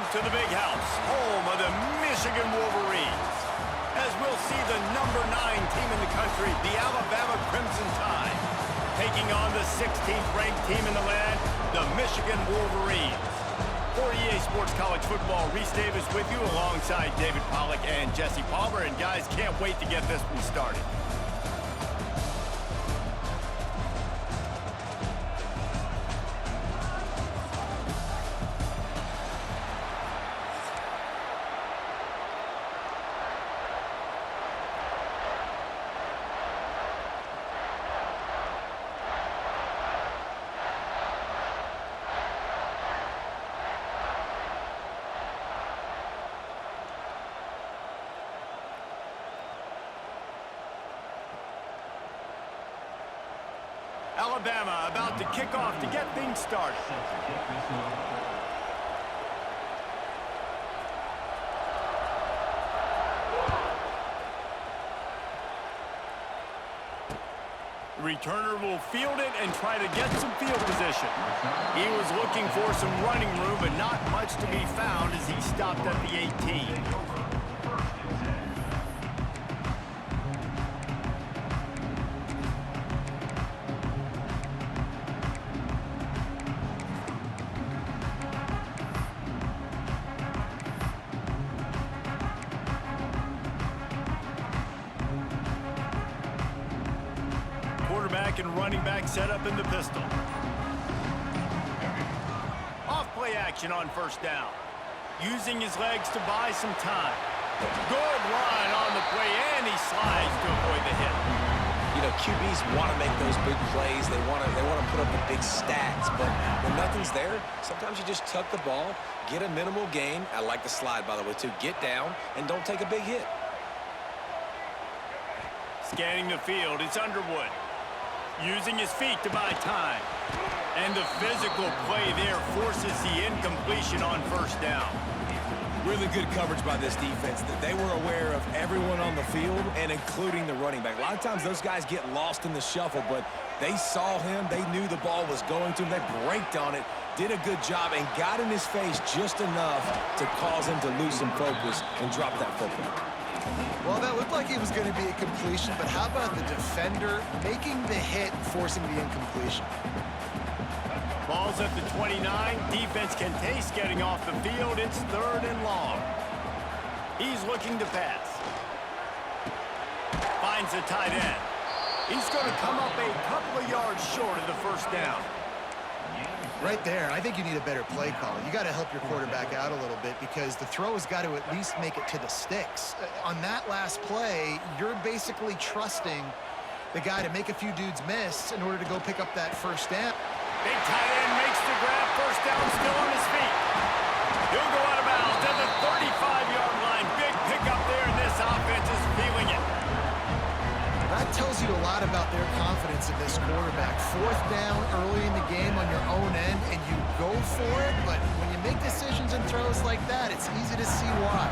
to the big house, home of the Michigan Wolverines, as we'll see the number 9 team in the country, the Alabama Crimson Tide, taking on the 16th ranked team in the land, the Michigan Wolverines. For EA Sports College Football, Reese Davis with you alongside David Pollack and Jesse Palmer. And guys, can't wait to get this one started. Alabama about to kick off to get things started. The returner will field it and try to get some field position. He was looking for some running room, but not much to be found as he stopped at the 18. Quarterback and running back set up in the pistol. Off play action on first down. Using his legs to buy some time. Good run on the play, and he slides to avoid the hit. You know, QBs want to make those big plays. They want to put up the big stats. But when nothing's there, sometimes you just tuck the ball, get a minimal gain. I like the slide, by the way, too. Get down and don't take a big hit. Scanning the field, it's Underwood. Using his feet to buy time. And the physical play there forces the incompletion on first down. Really good coverage by this defense. They were aware of everyone on the field and including the running back. A lot of times those guys get lost in the shuffle, but they saw him. They knew the ball was going to him. They braked on it, did a good job, and got in his face just enough to cause him to lose some focus and drop that football. Well, that looked like it was going to be a completion, but how about the defender making the hit, forcing the incompletion? Ball's at the 29. Defense can taste getting off the field. It's 3rd and long. He's looking to pass. Finds the tight end. He's going to come up a couple of yards short of the first down. Right there, I think you need a better play call. You got to help your quarterback out a little bit because the throw has got to at least make it to the sticks. On that last play, you're basically trusting the guy to make a few dudes miss in order to go pick up that first down. Big tight end makes the grab. First down, still on his feet. He'll go out of bounds at the 35-yard line. Big pickup there, and this offense is feeling it. That tells you a lot about their confidence in this quarterback. 4th down early in the game on your own end, and you go for it, but when you make decisions and throws like that, it's easy to see why.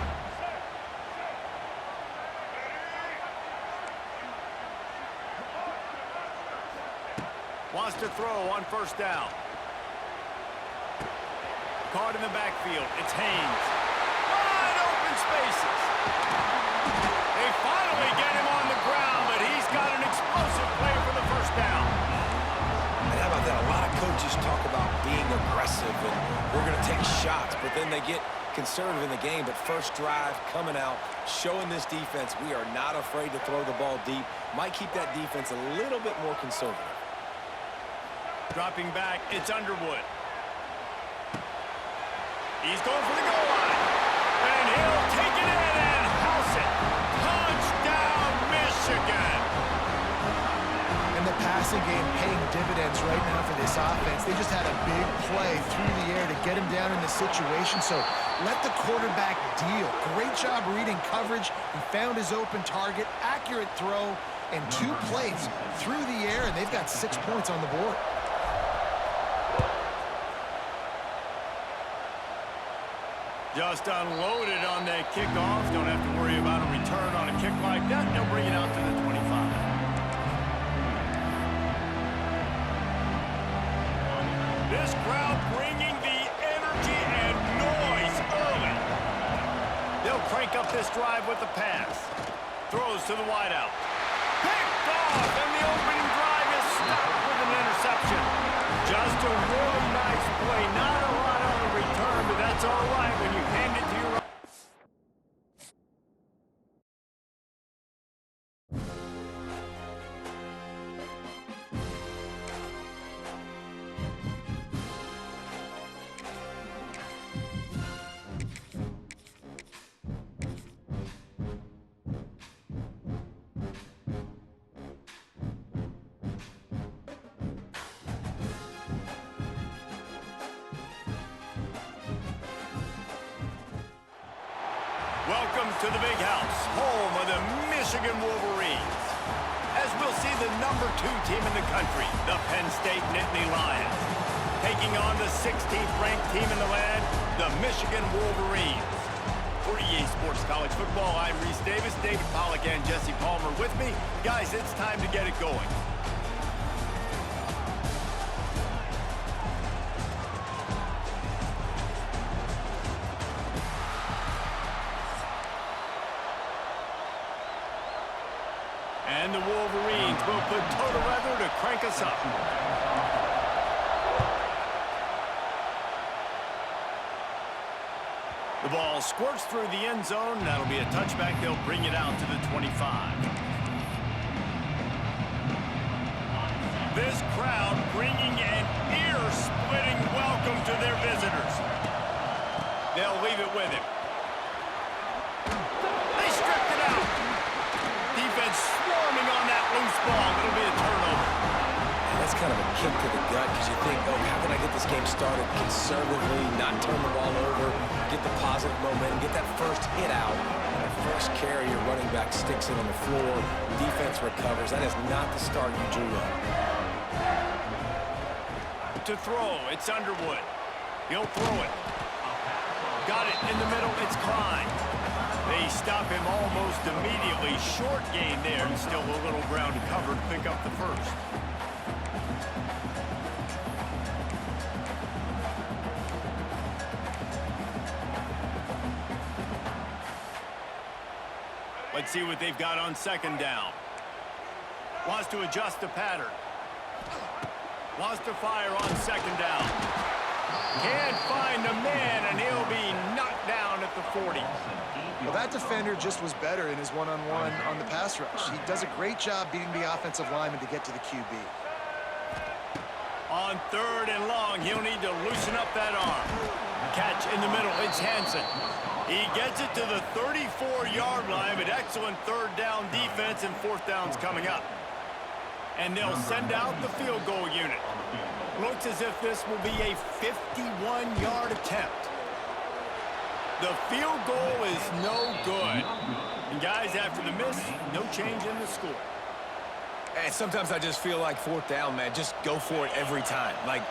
Wants to throw on first down. Caught in the backfield. It's Haynes. Wide open spaces. They finally get him on the ground, but he's got an explosive play for the first down. And how about that? A lot of coaches talk about being aggressive and we're going to take shots, but then they get conservative in the game. But first drive coming out, showing this defense we are not afraid to throw the ball deep. Might keep that defense a little bit more conservative. Dropping back, it's Underwood. He's going for the goal line. And he'll take it in and house it. Touchdown, Michigan. And the passing game paying dividends right now for this offense. They just had a big play through the air to get him down in the situation. So let the quarterback deal. Great job reading coverage. He found his open target, accurate throw, and 2 plays through the air, and they've got 6 points on the board. Just unloaded on that kickoff. Don't have to worry about a return on a kick like that. They'll bring it out to the 25. This crowd bringing the energy and noise early. up this drive with the pass. Throws to the wideout. Picked off, and the opening drive is stopped with an interception. Just a really nice play. Not a lot on the return, but that's all right when you hand it to your own. Welcome to the big house, home of the Michigan Wolverines. As we'll see the number 2 team in the country, the Penn State Nittany Lions, taking on the 16th ranked team in the land, the Michigan Wolverines. For EA Sports College Football, I'm Reese Davis, David Pollack, and Jesse Palmer with me. Guys, it's time to get it going. And the Wolverines will put total weather to crank us up. The ball squirts through the end zone. That'll be a touchback. They'll bring it out to the 25. This crowd bringing an ear-splitting welcome to their visitors. They'll leave it with him. They stripped it out. Defense swarming on that loose ball. It'll be a turnover. And that's kind of a kick to the gut because you think, oh, how can I get this game started conservatively, not turn the ball over, get the positive momentum, get that first hit out. And the first carry, your running back sticks it on the floor. Defense recovers. That is not the start you drew up. To throw, it's Underwood. He'll throw it. Got it in the middle, it's Klein. They stop him almost immediately. Short gain there, and still a little ground to cover to pick up the first. Let's see what they've got on second down. Wants to adjust the pattern. Wants to fire on second down. Can't find the man, and he'll be knocked down at the 40. Well, that defender just was better in his one-on-one on the pass rush. He does a great job beating the offensive lineman to get to the QB. On third and long, he'll need to loosen up that arm. Catch in the middle, it's Hansen. He gets it to the 34-yard line, but excellent third down defense, and fourth down's coming up. And they'll send out the field goal unit. Looks as if this will be a 51-yard attempt. The field goal is no good. And guys, after the miss, no change in the score. And sometimes I just feel like fourth down, man, just go for it every time. Like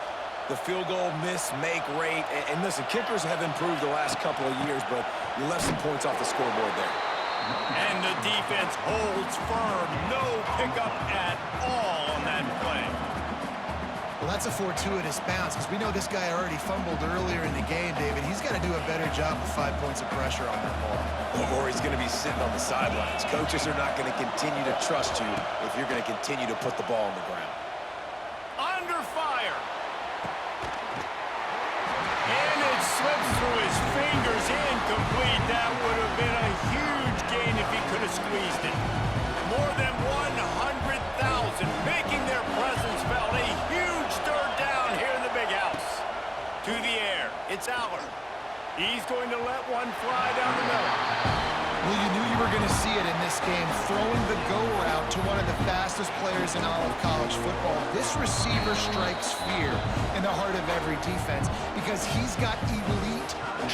the field goal miss, make rate. And listen, kickers have improved the last couple of years, but you left some points off the scoreboard there. And the defense holds firm. No pickup at all on that play. Well, that's a fortuitous bounce because we know this guy already fumbled earlier in the game, David. He's got to do a better job with 5 points of pressure on that ball. Or he's going to be sitting on the sidelines. Coaches are not going to continue to trust you if you're going to continue to put the ball on the ground. Under fire. And it slips through his fingers. Incomplete. That would have been a huge gain if he could have squeezed it. More than 100,000 making their presence felt. A huge third down here in the big house. To the air. It's Aller. He's going to let one fly down the middle. Well, you knew you were going to see it in this game, throwing the go route to one of the fastest players in all of college football. This receiver strikes fear in the heart of every defense because he's got elite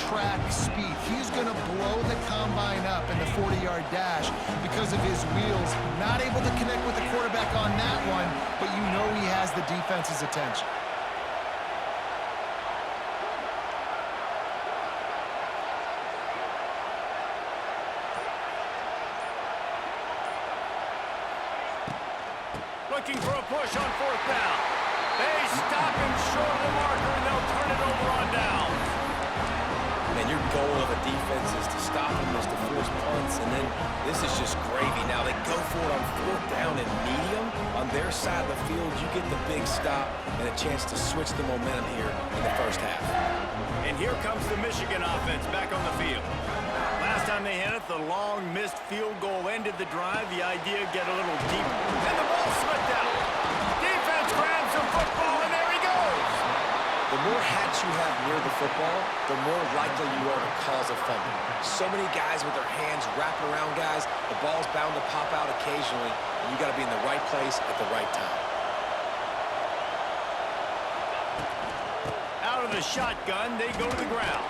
track speed. He's going to blow the combine up in the 40-yard dash because of his wheels. Not able to connect with the quarterback on that one, but you know he has the defense's attention. Looking for a push on fourth down. They stop him short of the marker, and they'll turn it over on downs. They And your goal of a defense is to stop them, is to force punts, and then this is just gravy. Now they go for it on 4th down and medium. On their side of the field, you get the big stop and a chance to switch the momentum here in the first half. And here comes the Michigan offense back on the field. Last time they had it, the long missed field goal ended the drive. The idea, get a little deeper. And the ball slipped out. Defense grabs the football, and there he goes. The more hats you have near the football, the more likely you are to cause a fumble. So many guys with their hands wrapping around guys, the ball's bound to pop out occasionally, and you got to be in the right place at the right time. Out of the shotgun, they go to the ground.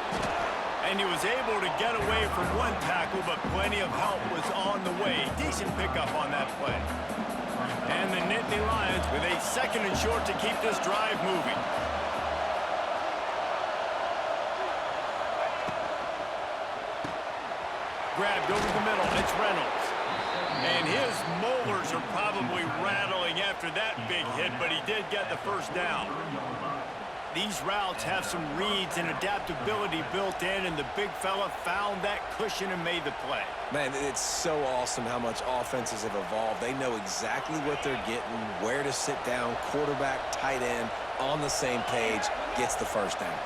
And he was able to get away from one tackle, but plenty of help was on the way. Decent pickup on that play. And the Nittany Lions with a 2nd and short to keep this drive moving. Grabbed over the middle. It's Reynolds. And his molars are probably rattling after that big hit, but he did get the first down. These routes have some reads and adaptability built in, and the big fella found that cushion and made the play. Man, it's so awesome how much offenses have evolved. They know exactly what they're getting, where to sit down, quarterback, tight end, on the same page, gets the first down.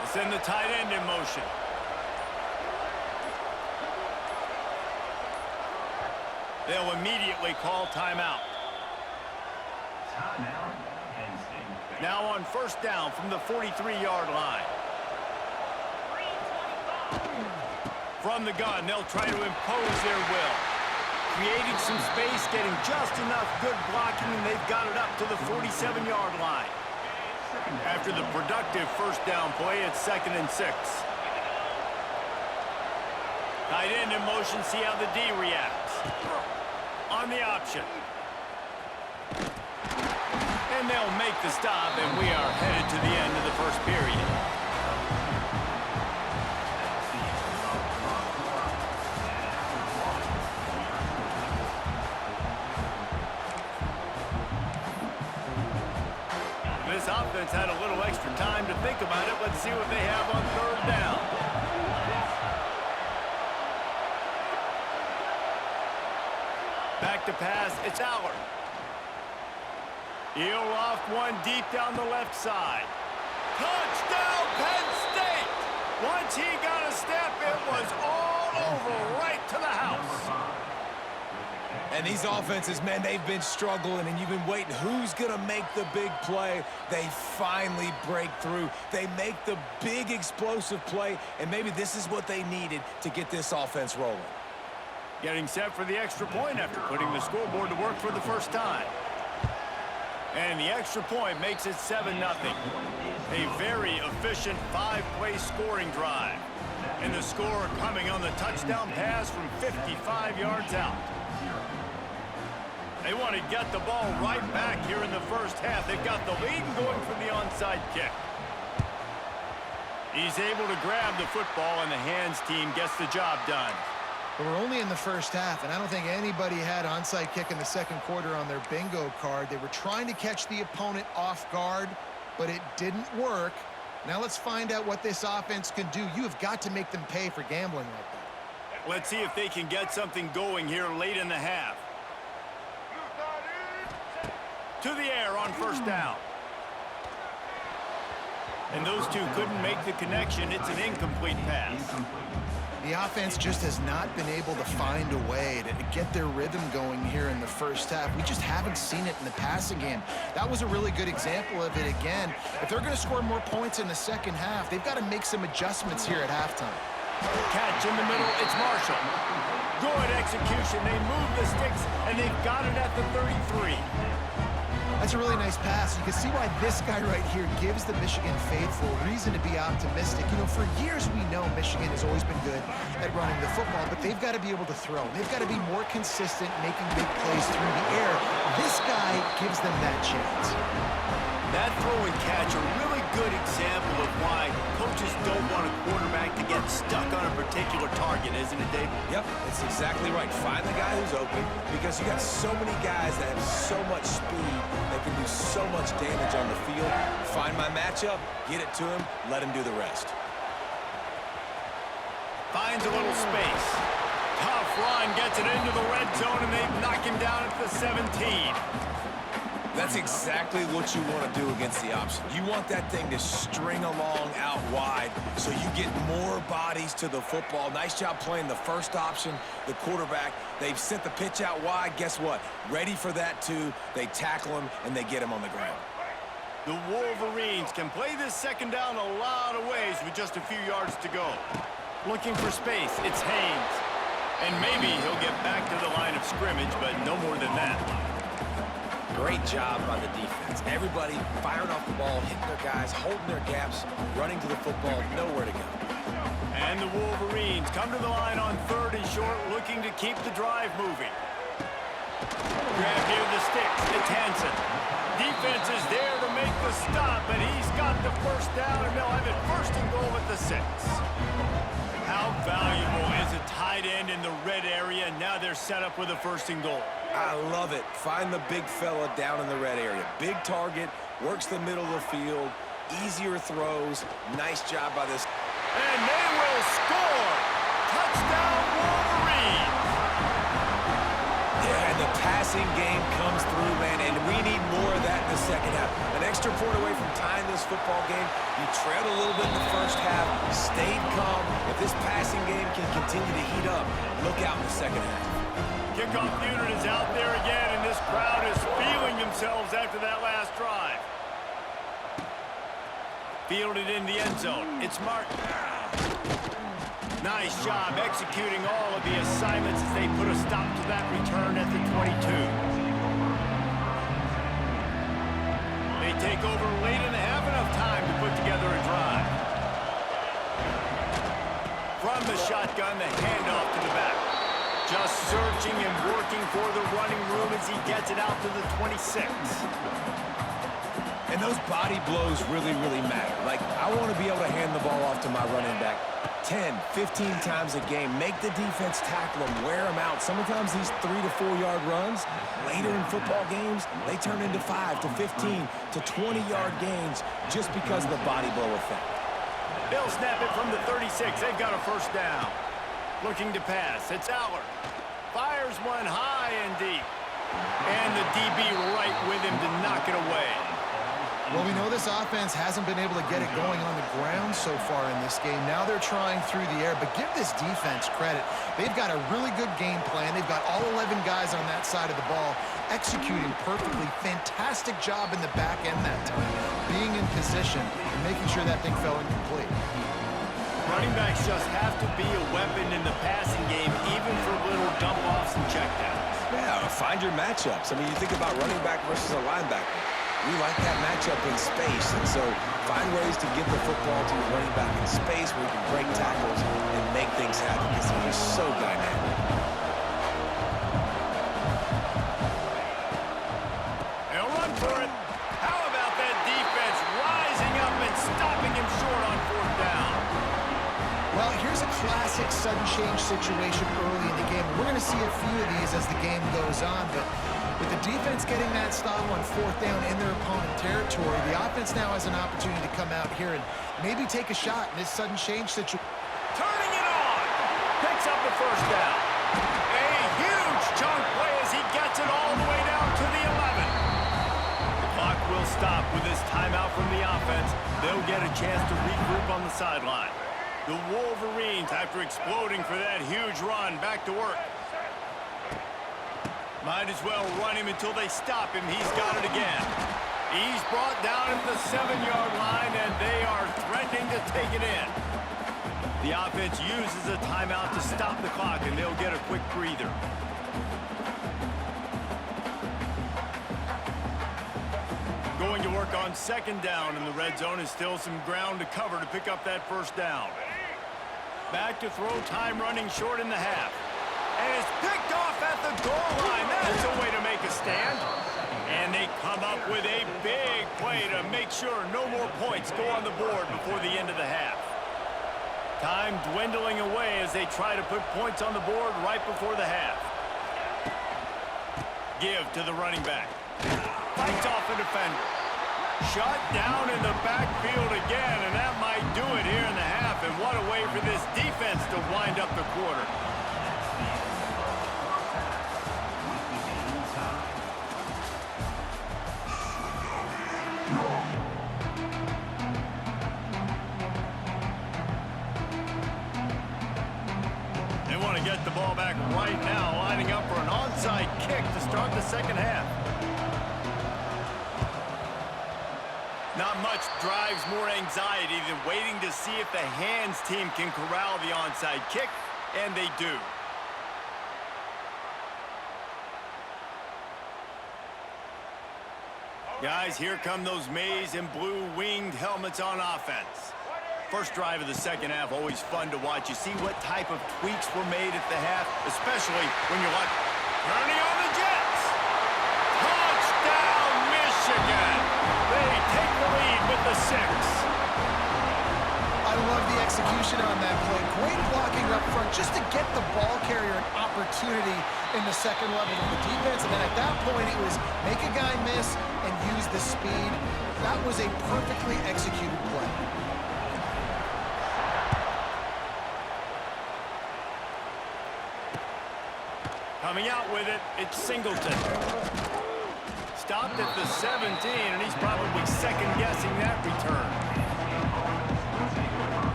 We'll send the tight end in motion. They'll immediately call timeout. Now on 1st down from the 43-yard line. From the gun, they'll try to impose their will. Creating some space, getting just enough good blocking, and they've got it up to the 47-yard line. After the productive 1st down play, it's 2nd and 6. Tight end in motion, see how the D reacts. On the option. And they'll make the stop, and we are headed to the end of the 1st period. This offense had a little extra time to think about it. Let's see what they have on 3rd down. Back to pass, it's Allard. He'll loft one deep down the left side. Touchdown, Penn State! Once he got a step, it was all over, right to the house. And these offenses, man, they've been struggling, and you've been waiting. Who's going to make the big play? They finally break through. They make the big explosive play, and maybe this is what they needed to get this offense rolling. Getting set for the extra point after putting the scoreboard to work for the first time. And the extra point makes it 7-0. A very efficient 5-play scoring drive. And the score coming on the touchdown pass from 55 yards out. They want to get the ball right back here in the first half. They've got the lead and going for the onside kick. He's able to grab the football, and the hands team gets the job done. But we're only in the first half, and I don't think anybody had onside kick in the 2nd quarter on their bingo card. They were trying to catch the opponent off guard, but it didn't work. Now let's find out what this offense can do. You have got to make them pay for gambling like that. Let's see if they can get something going here late in the half. To the air on 1st down. And those two couldn't make the connection. It's an incomplete pass. The offense just has not been able to find a way to get their rhythm going here in the first half. We just haven't seen it in the passing game. That was a really good example of it again. If they're going to score more points in the second half, they've got to make some adjustments here at halftime. Catch in the middle, it's Marshall. Good execution. They move the sticks, and they've got it at the 33. That's a really nice pass. You can see why this guy right here gives the Michigan faithful reason to be optimistic. You know, for years we know Michigan has always been good at running the football, but they've got to be able to throw. They've got to be more consistent making big plays through the air. This guy gives them that chance. That throw and catch, a really good example of why coaches don't want a quarterback to get stuck on a particular target, isn't it, David? Yep, it's exactly right. Find the guy who's open, because you got so many guys that have so much speed that can do so much damage on the field. Find my matchup, get it to him, let him do the rest. Finds a little space. Tough run, gets it into the red zone, and they knock him down at the 17. That's exactly what you want to do against the option. You want that thing to string along out wide so you get more bodies to the football. Nice job playing the first option, the quarterback. They've sent the pitch out wide. Guess what? Ready for that too. They tackle him, and they get him on the ground. The Wolverines can play this second down a lot of ways with just a few yards to go. Looking for space, it's Haynes. And maybe he'll get back to the line of scrimmage, but no more than that. Great job by the defense. Everybody firing off the ball, hitting their guys, holding their gaps, running to the football, nowhere to go. And the Wolverines come to the line on 3rd and short, looking to keep the drive moving. Grab near the sticks, it's Hansen. Defense is there to make the stop, but he's got the first down, and they'll have it 1st and goal at the 6. How valuable is a tight end in the red area? Now they're set up with a 1st and goal. I love it. Find the big fella down in the red area. Big target, works the middle of the field, easier throws. Nice job by this. And they will score! Touchdown Wolverines! Yeah, and the passing game comes through, man, and we need more of that in the second half. An extra point away from tying this football game. You trailed a little bit in the first half, stayed calm. If this passing game can continue to heat up, look out in the second half. Kickoff unit is out there again, and this crowd is feeling themselves after that last drive. Fielded in the end zone. It's Martin. Nice job executing all of the assignments as they put a stop to that return at the 22. They take over late and have enough time to put together a drive. From the shotgun, the handoff to the back. Just searching and working for the running room as he gets it out to the 26. And those body blows really, really matter. Like, I want to be able to hand the ball off to my running back 10, 15 times a game. Make the defense tackle them, wear them out. Sometimes these 3 to 4 yard runs, later in football games, they turn into 5 to 15 to 20 yard gains just because of the body blow effect. They'll snap it from the 36. They've got a 1st down. Looking to pass. It's Aller. Fires one high and deep. And the DB right with him to knock it away. Well, we know this offense hasn't been able to get it going on the ground so far in this game. Now they're trying through the air, but give this defense credit. They've got a really good game plan. They've got all 11 guys on that side of the ball executing perfectly. Fantastic job in the back end that time, being in position and making sure that thing fell incomplete. Running backs just have to be a weapon in the passing game, even for little dump-offs and checkdowns. Yeah, find your matchups. I mean, you think about running back versus a linebacker. We like that matchup in space, and so find ways to get the football to your running back in space where you can break tackles and make things happen because they're just so dynamic. They'll run for it. How about that defense rising up and stopping him short on 4th down? Well, here's a classic sudden change situation early in the game. We're going to see a few of these as the game goes on, but with the defense getting that stop on 4th down in their opponent territory, the offense now has an opportunity to come out here and maybe take a shot in this sudden change situation. Turning it on. Picks up the 1st down. A huge chunk play as he gets it all the way down to the 11. The clock will stop with this timeout from the offense. They'll get a chance to regroup on the sideline. The Wolverines, after exploding for that huge run, back to work. Might as well run him until they stop him. He's got it again. He's brought down at the 7-yard line, and they are threatening to take it in. The offense uses a timeout to stop the clock, and they'll get a quick breather. Going to work on 2nd down in the red zone is still some ground to cover to pick up that 1st down. Back to throw, time running short in the half. And it's picked off at the goal line. That's a way to make a stand. And they come up with a big play to make sure no more points go on the board before the end of the half. Time dwindling away as they try to put points on the board right before the half. Give to the running back. Fights off a defender. Shut down in the backfield again, and that might do it here in the half. And what a way for this defense to wind up the quarter. They want to get the ball back right now, lining up for an onside kick to start the second half. Not much drives more anxiety than waiting to see if the hands team can corral the onside kick, and they do. Guys, here come those maize and blue winged helmets on offense. First drive of the second half, always fun to watch. You see what type of tweaks were made at the half, especially when you're like, turning on the Jets. Touchdown, Michigan. They take the lead with the 6. I love the execution on that play. Great blocking up front just to get the ball carrier an opportunity in the second level of the defense. And then at that point, it was make a guy miss and use the speed. That was a perfectly executed play. Coming out with it, it's Singleton. Stopped at the 17, and he's probably second-guessing that return.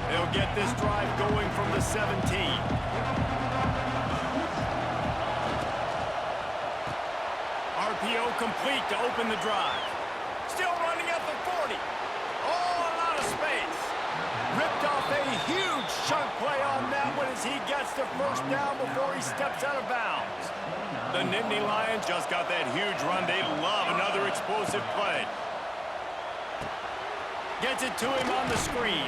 They'll get this drive going from the 17. RPO complete to open the drive. Still running at the 40. Oh, a lot of space. Ripped off a huge chunk play on that one as he gets the first down before he steps out of bounds. The Nittany Lions just got that huge run. They love another explosive play. Gets it to him on the screen.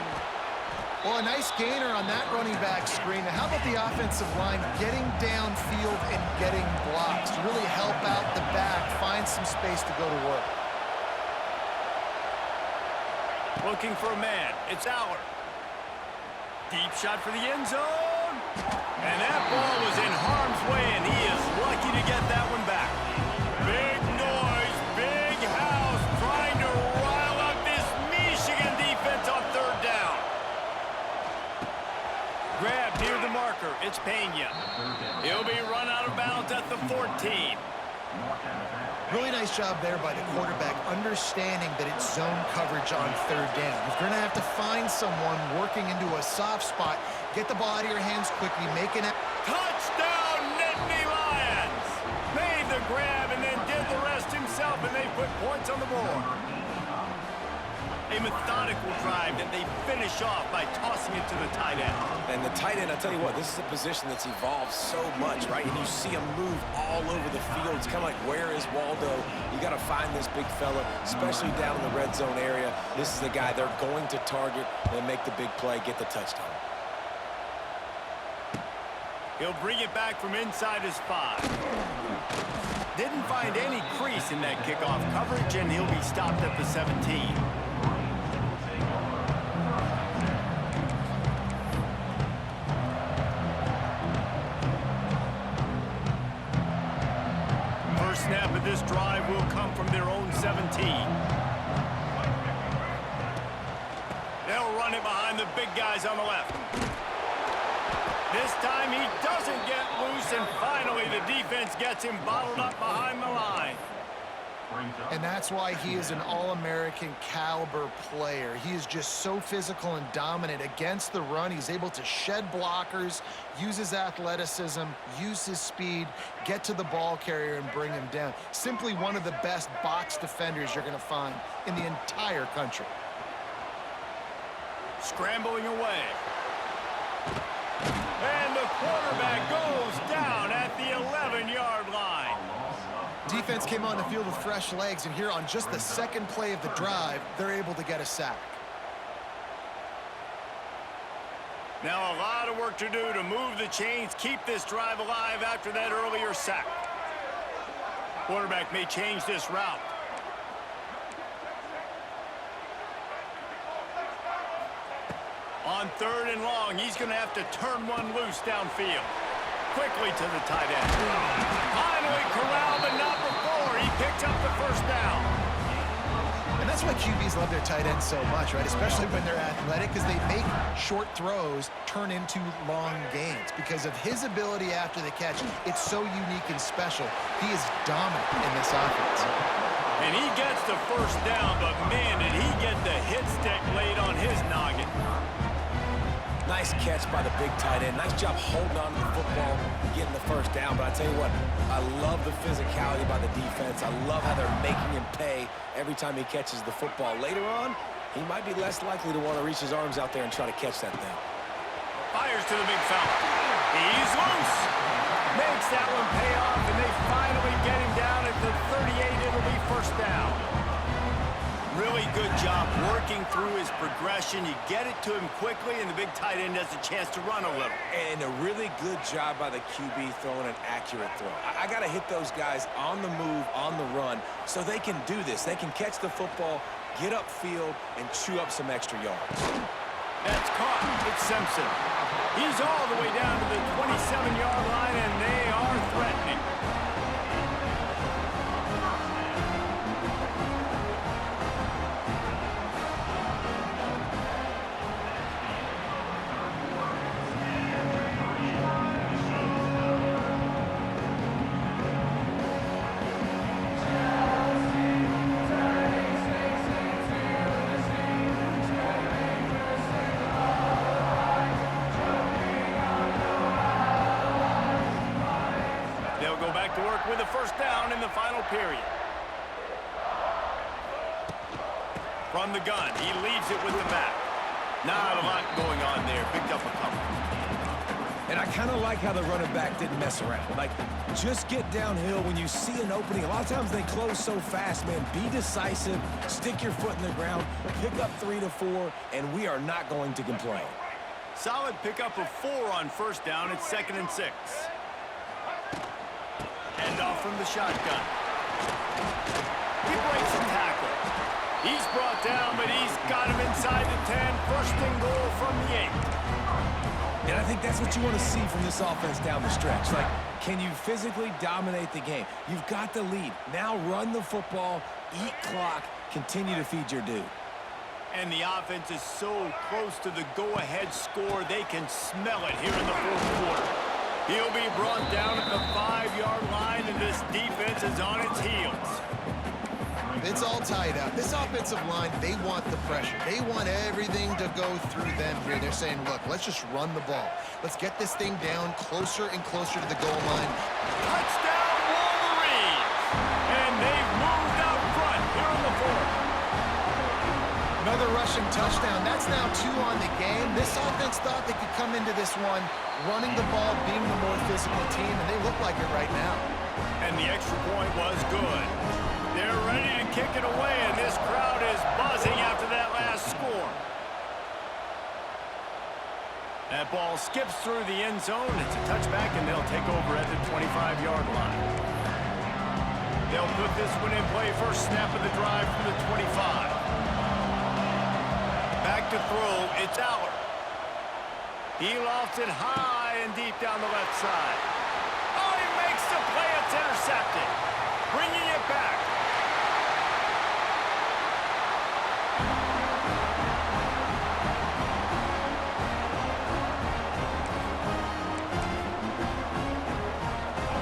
Well, a nice gainer on that running back screen. Now, how about the offensive line getting downfield and getting blocks to really help out the back, find some space to go to work? Looking for a man. It's Aller. Deep shot for the end zone. And that ball was in harm's way, and he is lucky to get that one back. Big noise, big house, trying to rile up this Michigan defense on third down. Grab near the marker. It's Pena. He'll be run out of bounds at the 14. Really nice job there by the quarterback, understanding that it's zone coverage on third down. You're going to have to find someone working into a soft spot, get the ball out of your hands quickly, make an... Touchdown, Nittany Lions! Made the grab and then did the rest himself, and they put points on the board. A methodical drive that they finish off by tossing it to the tight end. And the tight end, I'll tell you what, this is a position that's evolved so much, right? And you see him move all over the field. It's kind of like, where is Waldo? You got to find this big fella, especially down in the red zone area. This is the guy they're going to target and make the big play, get the touchdown. He'll bring it back from inside his 5. Didn't find any crease in that kickoff coverage, and he'll be stopped at the 17. First snap of this drive will come from their own 17. They'll run it behind the big guys on the left. This time he doesn't get loose, and finally the defense gets him bottled up behind the line. And that's why he is an All-American caliber player. He is just so physical and dominant against the run. He's able to shed blockers, use his athleticism, use his speed, get to the ball carrier and bring him down. Simply one of the best box defenders you're going to find in the entire country. Scrambling away. And the quarterback goes down at the 11-yard line. Defense came on the field with fresh legs, and here on just the second play of the drive, they're able to get a sack. Now a lot of work to do to move the chains, keep this drive alive after that earlier sack. Quarterback may change this route. On third and long, he's going to have to turn one loose downfield. quickly to the tight end. Finally corralled, but not before. He picked up the first down. And that's why QBs love their tight ends so much, right? Especially when they're athletic, because they make short throws turn into long gains. Because of his ability after the catch, it's so unique and special. He is dominant in this offense. And he gets the first down, but man, did he get the hit stick laid on his noggin. Nice catch by the big tight end. Nice job holding on to the football, getting the first down. But I tell you what, I love the physicality by the defense. I love how they're making him pay every time he catches the football. Later on, he might be less likely to want to reach his arms out there and try to catch that thing. Fires to the big fella. He's loose. Makes that one pay off, and they finally get him down at the 38. It'll be first down. Really good job working through his progression. You get it to him quickly, and the big tight end has a chance to run a little. And a really good job by the QB throwing an accurate throw. I got to hit those guys on the move, on the run, so they can do this. They can catch the football, get upfield, and chew up some extra yards. That's caught. It's Simpson. He's all the way down to the 27-yard line, and they are threatening. With a first down in the final period. From the gun, he leaves it with the back. Not a lot going on there. Picked up a couple. And I kind of like how the running back didn't mess around. Like, just get downhill when you see an opening. A lot of times they close so fast, man. Be decisive, stick your foot in the ground, pick up 3 to 4, and we are not going to complain. Solid pickup of 4 on first down. It's 2nd and 6. Hand off from the shotgun. He breaks the tackle. He's brought down, but he's got him inside the 10. First and goal from the 8. And I think that's what you want to see from this offense down the stretch. Like, can you physically dominate the game? You've got the lead. Now run the football, eat clock, continue to feed your dude. And the offense is so close to the go-ahead score, they can smell it here in the fourth quarter. He'll be brought down at the 5-yard line, and this defense is on its heels. It's all tied up. This offensive line, they want the pressure. They want everything to go through them here. They're saying, look, let's just run the ball. Let's get this thing down closer and closer to the goal line. Touchdown, Wolverines! And they've moved out front here in the fourth. Another rushing touchdown. That's now 2 on the game. This offense thought they could come into this one running the ball, being the more physical team, and they look like it right now. And the extra point was good. They're ready to kick it away, and this crowd is buzzing after that last score. That ball skips through the end zone. It's a touchback, and they'll take over at the 25-yard line. They'll put this one in play. First snap of the drive from the 25. Back to throw, it's Aller. He lofts it high and deep down the left side. Oh, he makes the play, it's intercepted. Bringing it back.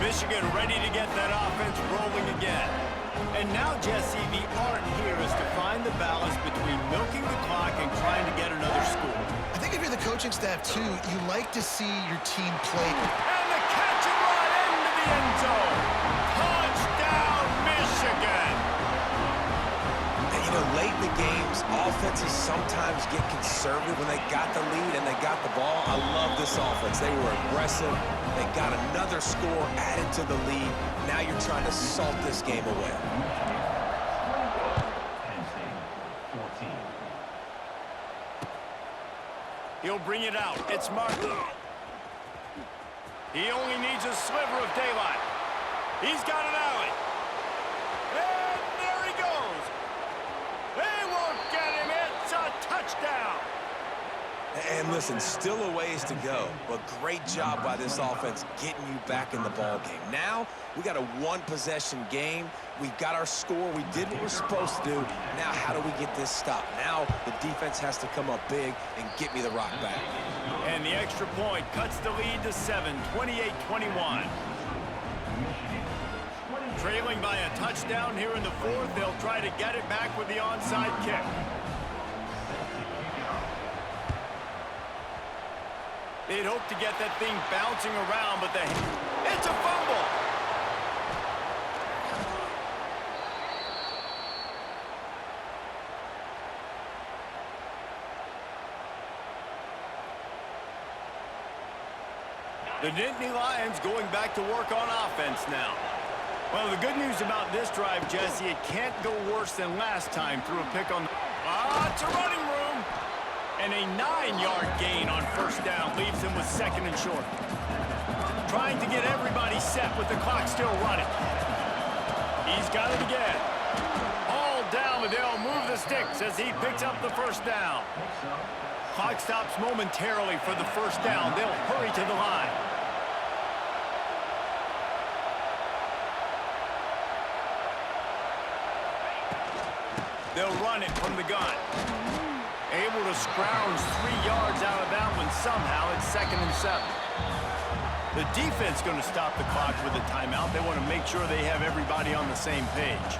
Michigan ready to get that offense rolling again. And now, Jesse, the art here is to find the balance between milking the clock and trying to get another score. I think if you're the coaching staff, too, you like to see your team play. And the catch and run into the end zone. Touchdown, Michigan! And, you know, late in the games, offenses sometimes get conservative when they got the lead and they got the ball. I love this offense. They were aggressive. They got another score added to the lead. Now you're trying to salt this game away. He'll bring it out. It's Martin. He only needs a sliver of daylight. He's got an alley. And there he goes. They won't get him. It's a touchdown. And listen, still a ways to go, but great job by this offense getting you back in the ball game. Now, we got a one-possession game. We've got our score. We did what we're supposed to do. Now, how do we get this stopped? Now, the defense has to come up big and get me the rock back. And the extra point cuts the lead to 7, 28-21. Trailing by a touchdown here in the fourth, they'll try to get it back with the onside kick. They'd hope to get that thing bouncing around, but it's a fumble. The Nittany Lions going back to work on offense now. Well, the good news about this drive, Jesse, it can't go worse than last time through a pick on it's a running room. And a 9-yard gain on first down leaves him with second and short. Trying to get everybody set with the clock still running. He's got it again. All down, but they'll move the sticks as he picks up the first down. Clock stops momentarily for the first down. They'll hurry to the line. They'll run it from the gun. Able to scrounge 3 yards out of that one somehow. It's second and 7. The defense going to stop the clock with a timeout. They want to make sure they have everybody on the same page.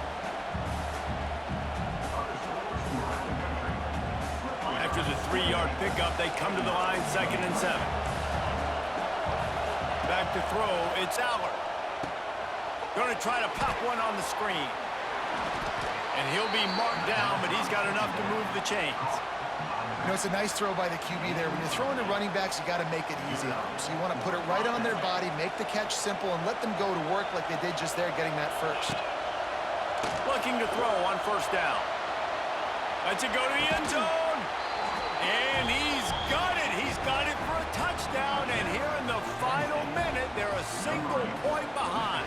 After the 3-yard pickup, they come to the line, second and 7. Back to throw, it's Aller. Going to try to pop one on the screen. And he'll be marked down, but he's got enough to move the chains. You know, it's a nice throw by the QB there. When you're throwing to running backs, you got to make it easy on them. So you want to put it right on their body, make the catch simple, and let them go to work like they did just there, getting that first. Looking to throw on first down. Lets it go to the end zone. And he's got it. He's got it for a touchdown. And here in the final minute, they're a single point behind.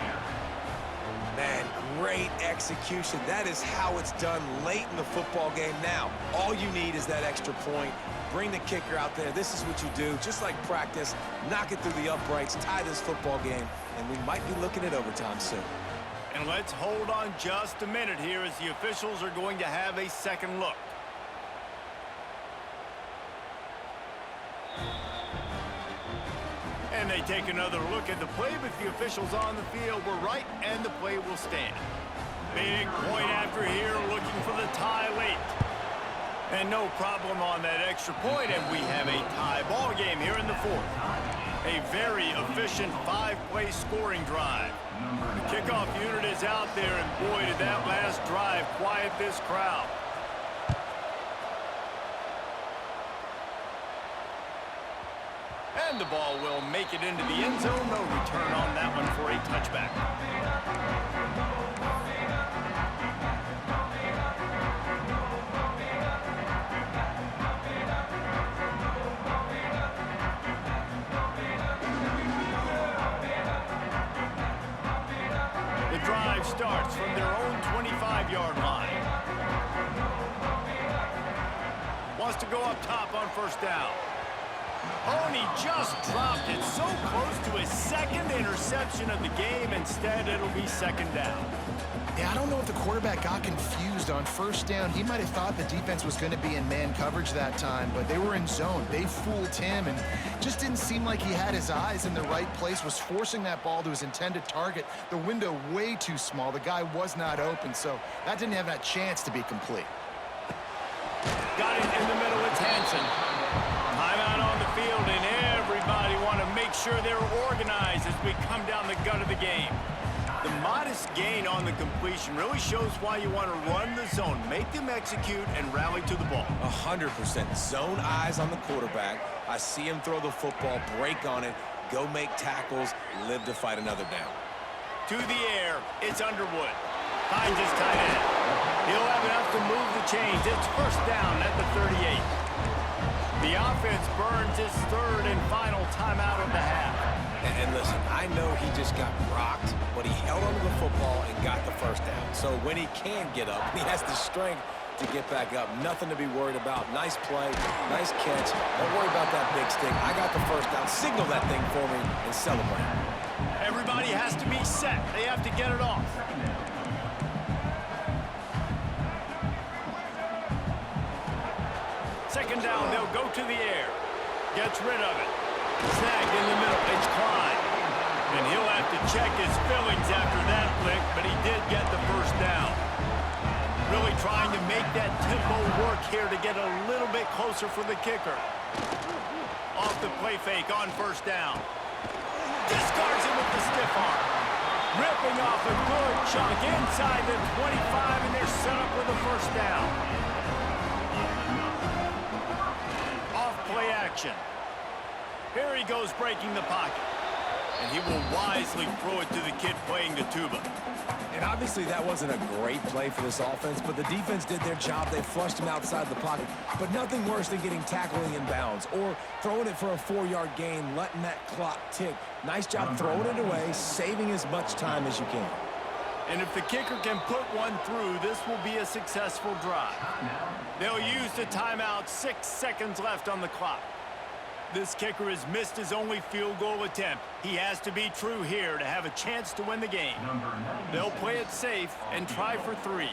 Man, great execution. That is how it's done late in the football game. Now, all you need is that extra point. Bring the kicker out there. This is what you do. Just like practice, knock it through the uprights, tie this football game, and we might be looking at overtime soon. And let's hold on just a minute here as the officials are going to have a second look. And they take another look at the play, but the officials on the field were right, and the play will stand. Big point after here, looking for the tie late. And no problem on that extra point, and we have a tie ball game here in the fourth. A very efficient 5-play scoring drive. The kickoff unit is out there, and boy, did that last drive quiet this crowd. And the ball will make it into the end zone. No return on that one for a touchback. The drive starts from their own 25-yard line. Wants to go up top on first down. Oh, and he just dropped it so close to his second interception of the game. Instead, it'll be second down. Yeah, I don't know if the quarterback got confused on first down. He might have thought the defense was going to be in man coverage that time, but they were in zone. They fooled him and just didn't seem like he had his eyes in the right place, was forcing that ball to his intended target. The window way too small. The guy was not open, so that didn't have that chance to be complete. Got it in the middle. It's Hansen. Timeout on the field, and everybody want to make sure they're organized as we come down the gut of the game. The modest gain on the completion really shows why you want to run the zone, make them execute, and rally to the ball. 100%. Zone eyes on the quarterback. I see him throw the football, break on it, go make tackles, live to fight another down. To the air, it's Underwood. Finds his tight end. He'll have enough to move the chains. It's first down at the 38. The offense burns its third and final timeout of the half. And listen, I know he just got rocked, but he held onto the football and got the first down. So when he can get up, he has the strength to get back up. Nothing to be worried about. Nice play, nice catch. Don't worry about that big stick. I got the first down. Signal that thing for me and celebrate. Everybody has to be set. They have to get it off. Second down, they'll go to the air. Gets rid of it. Snagged in the middle. It's Klein. And he'll have to check his fillings after that lick, but he did get the first down. Really trying to make that tempo work here to get a little bit closer for the kicker. Off the play fake on first down. Discards him with the stiff arm. Ripping off a good chunk inside the 25, and they're set up with a first down. Off play action. Here he goes breaking the pocket. And he will wisely throw it to the kid playing the tuba. And obviously that wasn't a great play for this offense, but the defense did their job. They flushed him outside the pocket. But nothing worse than getting tackling in bounds or throwing it for a 4-yard gain, letting that clock tick. Nice job throwing it away, saving as much time as you can. And if the kicker can put one through, this will be a successful drive. They'll use the timeout, 6 seconds left on the clock. This kicker has missed his only field goal attempt. He has to be true here to have a chance to win the game. They'll play it safe and try for 3.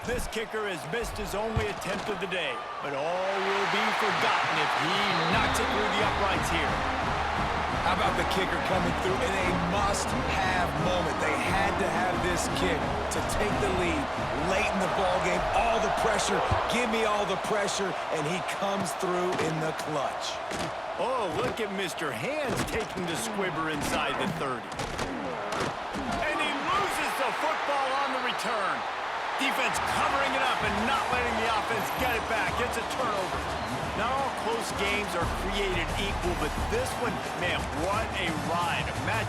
This kicker has missed his only attempt of the day, but all will be forgotten if he knocks it through the uprights here. How about the kicker coming through in a must-have moment? They had to have this kick to take the lead late in the ballgame. All the pressure, give me all the pressure, and he comes through in the clutch. Oh, look at Mr. Hands taking the squibber inside the 30. And he loses the football on the return. Defense covering it up and not letting the offense get it back. It's a turnover. Not all close games are created equal, but this one, man, what a ride. A match